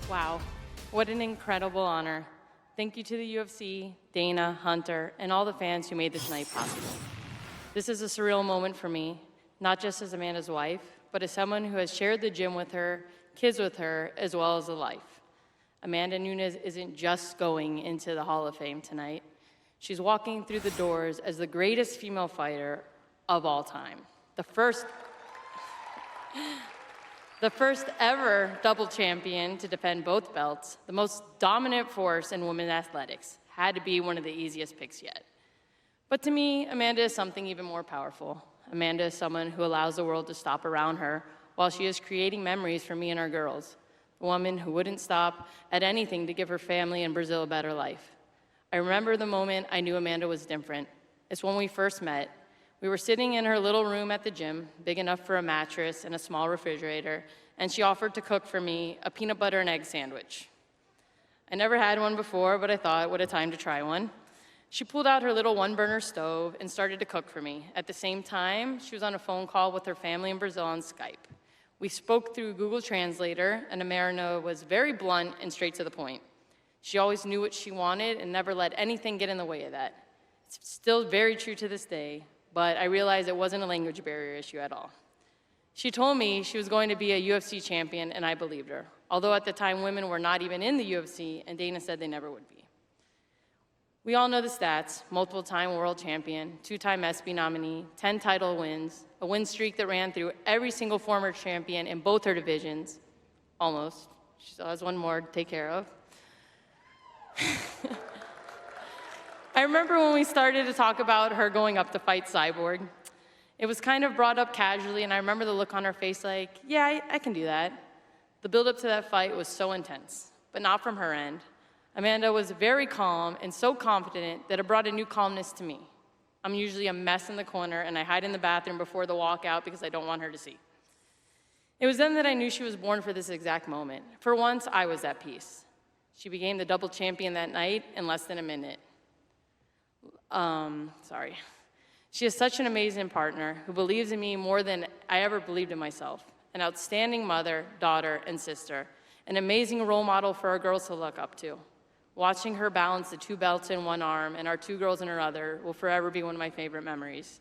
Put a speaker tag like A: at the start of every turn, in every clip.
A: Wow, what an incredible honor. Thank you to the UFC, Dana, Hunter, and all the fans who made this night possible. This is a surreal moment for me, not just as Amanda's wife, but as someone who has shared the gym with her, kids with her, as well as a life. Amanda Nunes isn't just going into the Hall of Fame tonight. She's walking through the doors as the greatest female fighter of all time. The first ever double champion to defend both belts, the most dominant force in women's athletics, had to be one of the easiest picks yet. But to me, Amanda is something even more powerful. Amanda is someone who allows the world to stop around her while she is creating memories for me and our girls. A woman who wouldn't stop at anything to give her family in Brazil a better life. I remember the moment I knew Amanda was different. It's when we first met. We were sitting in her little room at the gym, big enough for a mattress and a small refrigerator, and she offered to cook for me a peanut butter and egg sandwich. I never had one before, but I thought, what a time to try one. She pulled out her little one-burner stove and started to cook for me. At the same time, she was on a phone call with her family in Brazil on Skype. We spoke through Google Translator, and Amanda was very blunt and straight to the point. She always knew what she wanted and never let anything get in the way of that. It's still very true to this day, but I realized it wasn't a language barrier issue at all. She told me she was going to be a UFC champion, and I believed her, although at the time women were not even in the UFC, and Dana said they never would be. We all know the stats: multiple-time world champion, 2-time ESPY nominee, 10 title wins, a win streak that ran through every single former champion in both her divisions. Almost. She still has one more to take care of. I remember when we started to talk about her going up to fight Cyborg. It was kind of brought up casually, and I remember the look on her face like, yeah, I can do that. The build-up to that fight was so intense, but not from her end. Amanda was very calm and so confident that it brought a new calmness to me. I'm usually a mess in the corner, and I hide in the bathroom before the walkout because I don't want her to see. It was then that I knew she was born for this exact moment. For once, I was at peace. She became the double champion that night in less than a minute. She is such an amazing partner who believes in me more than I ever believed in myself. An outstanding mother, daughter, and sister. An amazing role model for our girls to look up to. Watching her balance the 2 belts in one arm and our 2 girls in her other will forever be one of my favorite memories.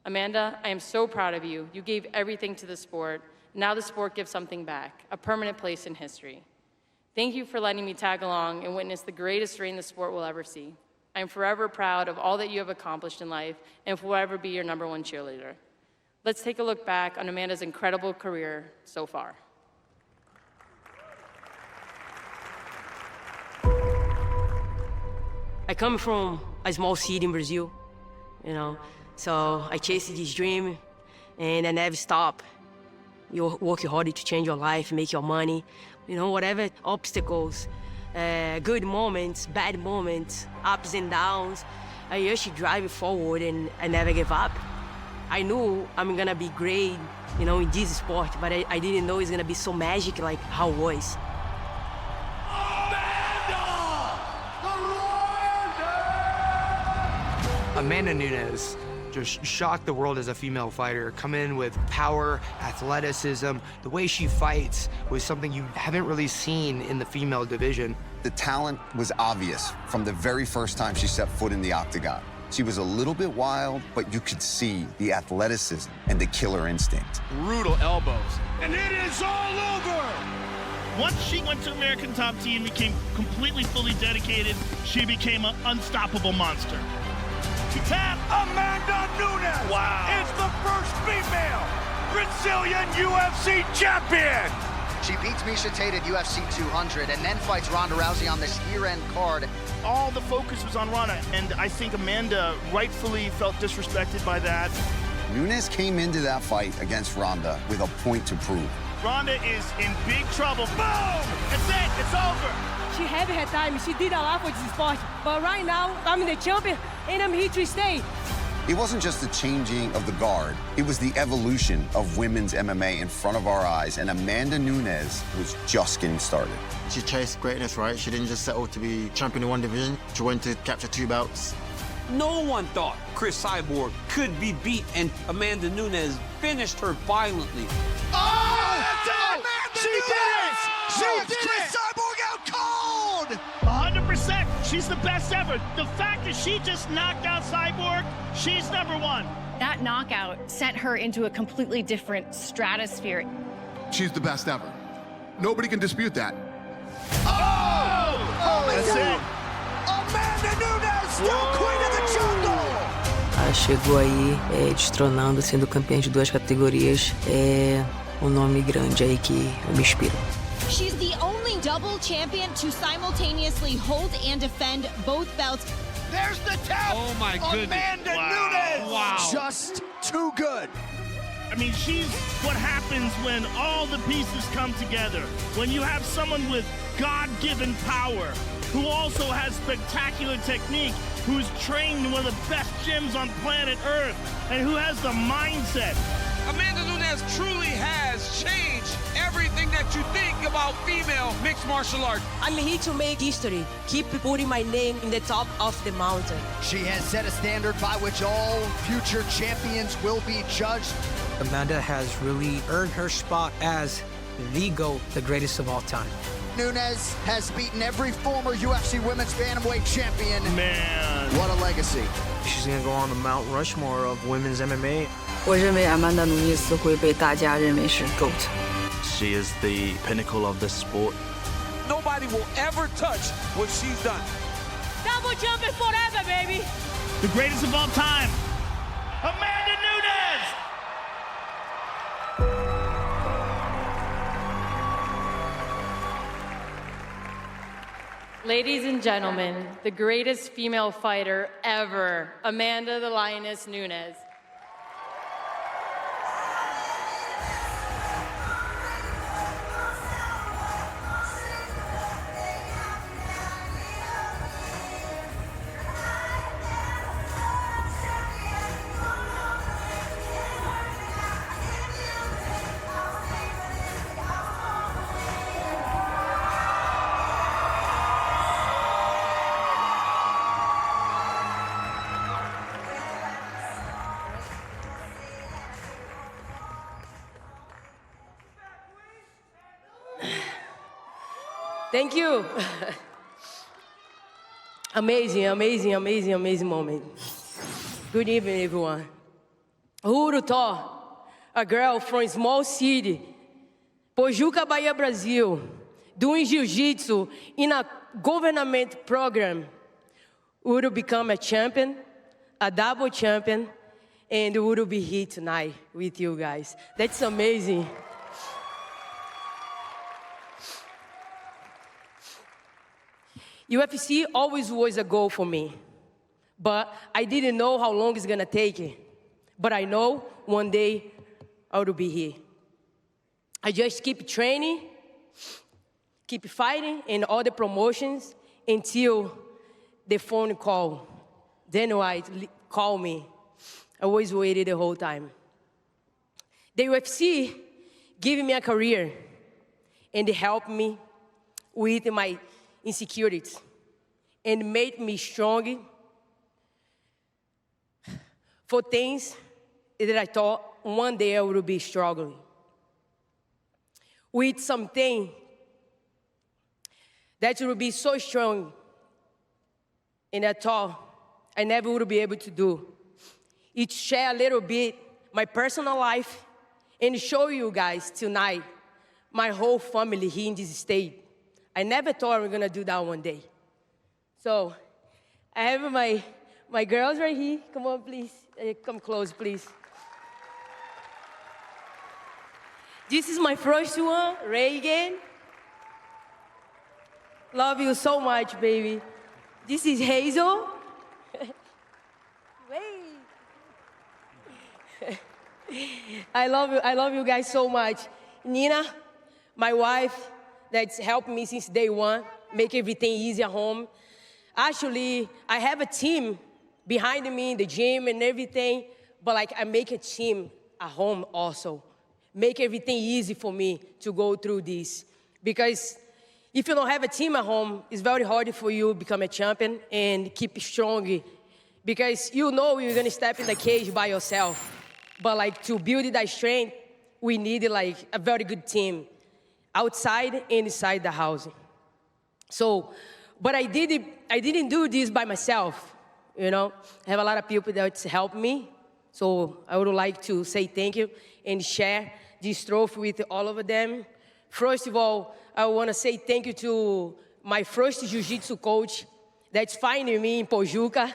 A: Amanda, I am so proud of you. You gave everything to the sport. Now the sport gives something back, a permanent place in history. Thank you for letting me tag along and witness the greatest reign the sport will ever see. I am forever proud of all that you have accomplished in life and will forever be your #1 cheerleader. Let's take a look back on Amanda's incredible career so far.
B: I come from a small city in Brazil, so I chased this dream and I never stop. You work hard to change your life, make your money, whatever obstacles, good moments, bad moments, ups and downs. I just drive forward and I never give up. I knew I'm gonna be great, in this sport, but I didn't know it's gonna be so magic like how it was.
C: Amanda Nunes just shocked the world as a female fighter. Come in with power, athleticism. The way she fights was something you haven't really seen in the female division.
D: The talent was obvious from the very first time she set foot in the octagon. She was a little bit wild, but you could see the athleticism and the killer instinct.
E: Brutal elbows. And it is all over! Once she went to American Top Team, became completely, fully dedicated, she became an unstoppable monster. Tap Amanda Nunes! Wow! It's the first female Brazilian UFC champion!
F: She beats Miesha Tate at UFC 200 and then fights Ronda Rousey on this year-end card.
E: All the focus was on Ronda, and I think Amanda rightfully felt disrespected by that.
D: Nunes came into that fight against Ronda with a point to prove.
E: Ronda is in big trouble. Boom! That's it! It's over!
G: She had her time. She did a lot for this sport. But right now, I'm the champion, and I'm here to stay.
D: It wasn't just the changing of the guard. It was the evolution of women's MMA in front of our eyes, and Amanda Nunes was just getting started.
H: She chased greatness, right? She didn't just settle to be champion in one division. She went to capture 2 belts.
I: No one thought Cris Cyborg could be beat, and Amanda Nunes finished her violently.
E: Oh! Amanda! She did it! She did it! She's the best ever. The fact that she just knocked out Cyborg, she's #1.
J: That knockout sent her into a completely different stratosphere.
K: She's the best ever. Nobody can dispute that.
E: That's it.
F: Amanda Nunes, still queen of the jungle!
B: Chegou aí, destronando, sendo campeã de 2 categorias. É um nome grande aí que eu me inspiro.
L: She's the only double champion to simultaneously hold and defend both belts.
F: There's the tap!
I: Oh my goodness.
F: Amanda
E: Wow.
F: Nunes!
I: Wow.
F: Just too good.
E: I mean, she's what happens when all the pieces come together. When you have someone with God-given power, who also has spectacular technique, who's trained in one of the best gyms on planet Earth, and who has the mindset.
I: Amanda Nunes truly has changed everything that you think about female mixed martial arts.
B: I'm here to make history. Keep putting my name in the top of the mountain.
F: She has set a standard by which all future champions will be judged.
C: Amanda has really earned her spot as the GOAT, the greatest of all time.
F: Nunes has beaten every former UFC Women's Bantamweight champion.
E: Man.
F: What a legacy.
H: She's gonna go on the Mount Rushmore of women's MMA.
J: 我认为 Amanda Nunes 会被大家认为是 GOAT.
M: She is the pinnacle of this sport.
I: Nobody will ever touch what she's done.
G: Double champion forever, baby.
E: The greatest of all time, Amanda Nunes!
A: Ladies and gentlemen, the greatest female fighter ever, Amanda the Lioness Nunes.
G: Thank you. Amazing moment. Good evening, everyone. Who would have thought a girl from a small city, Pojuca, Bahia, Brazil, doing jiu-jitsu in a government program would become a champion, a double champion, and would be here tonight with you guys. That's amazing. UFC always was a goal for me, but I didn't know how long it's gonna take. But I know one day I will be here. I just keep training, keep fighting in all the promotions until the phone call. Then White called me. I always waited the whole time. The UFC gave me a career and helped me with my insecurities and made me strong for things that I thought one day I would be struggling with, something that would be so strong and I thought I never would be able to do. It share a little bit my personal life and show you guys tonight my whole family here in this state. I never thought I was gonna do that one day. So I have my girls right here. Come on, please. Come close, please. This is my first one, Reagan. Love you so much, baby. This is Hazel. I love you guys so much. Nina, my wife, that's helped me since day one, make everything easy at home. Actually, I have a team behind me in the gym and everything, but like I make a team at home also. Make everything easy for me to go through this. Because if you don't have a team at home, it's very hard for you to become a champion and keep strong. Because you know you're gonna step in the cage by yourself. But like to build that strength, we need like a very good team outside and inside the house. So But I didn't do this by myself, you know. I have a lot of people that help me. So I would like to say thank you and share this trophy with all of them. First of all, I want to say thank you to my first jiu-jitsu coach that's finding me in Pojuca,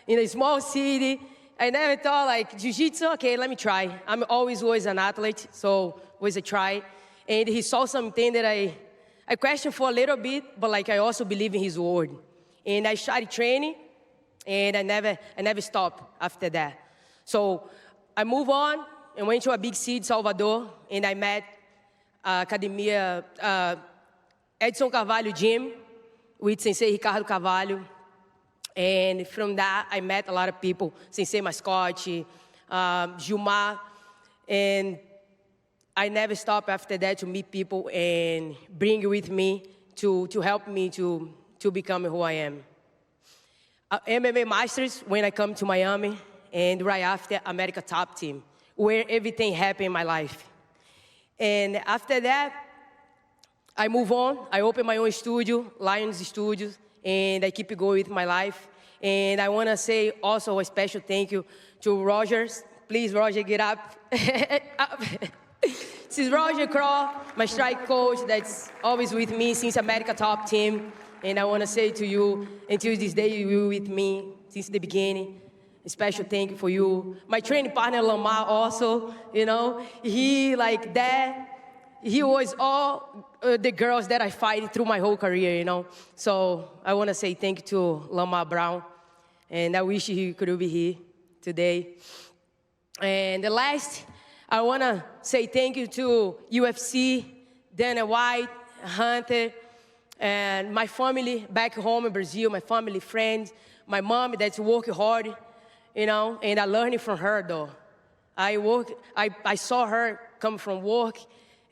G: in a small city. I never thought, like, jiu-jitsu, okay, let me try. I'm always was an athlete, so was a try. And he saw something that I questioned for a little bit, but like I also believe in his word. And I started training, and I never stopped after that. So I moved on and went to a big city, Salvador, and I met Academia Edson Carvalho Gym with Sensei Ricardo Carvalho. And from that, I met a lot of people, Sensei Mascote, Gilmar, and I never stopped after that to meet people and bring with me to help me to become who I am. MMA Masters, when I come to Miami, and right after, America Top Team, where everything happened in my life. And after that, I move on. I open my own studio, Lions Studios, and I keep going with my life. And I want to say also a special thank you to Rogers. Please, Roger, get up. This is Roger Craw, my strike coach that's always with me since America Top Team. And I want to say to you, until this day, you were with me since the beginning. A special thank you for you. My training partner, Lamar, also, you know, he like that. He was all the girls that I fight through my whole career, you know. So I want to say thank you to Lamar Brown. And I wish he could be here today. And the last, I want to say thank you to UFC, Dana White, Hunter, and my family back home in Brazil, my family, friends, my mom that's working hard, you know, and I learned from her, though. I saw her come from work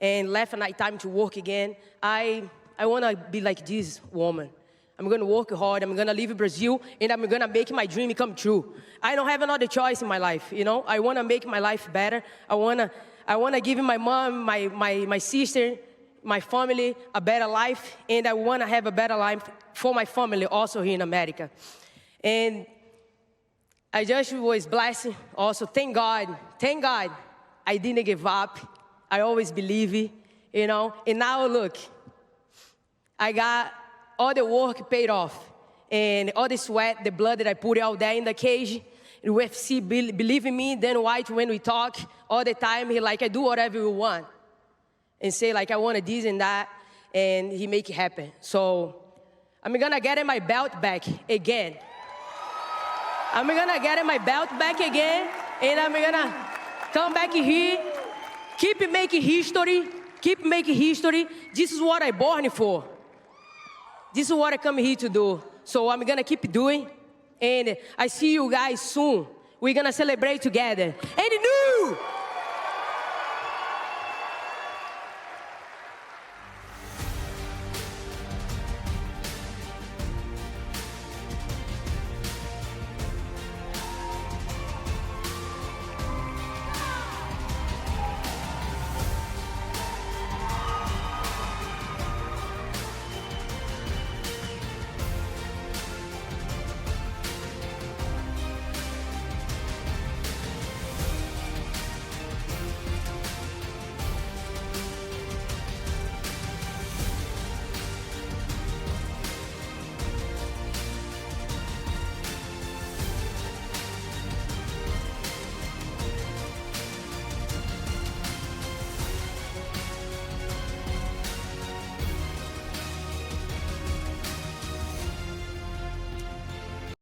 G: and left at night time to work again. I want to be like this woman. I'm going to work hard. I'm going to leave Brazil, and I'm going to make my dream come true. I don't have another choice in my life, you know. I want to make my life better. I want to give my mom, my sister, my family a better life, and I want to have a better life for my family also here in America. And I just was blessed. Also, thank God, I didn't give up. I always believe it, you know. And now look, I got all the work paid off, and all the sweat, the blood that I put out there in the cage. UFC believe in me. Then White, when we talk all the time, he like, I do whatever you want, and say like I want this and that, and he make it happen. So I'm gonna get my belt back again. I'm gonna get my belt back again, and I'm gonna come back here, keep making history, keep making history. This is what I born for. This is what I come here to do. So I'm gonna keep doing, and I see you guys soon. We're gonna celebrate together. And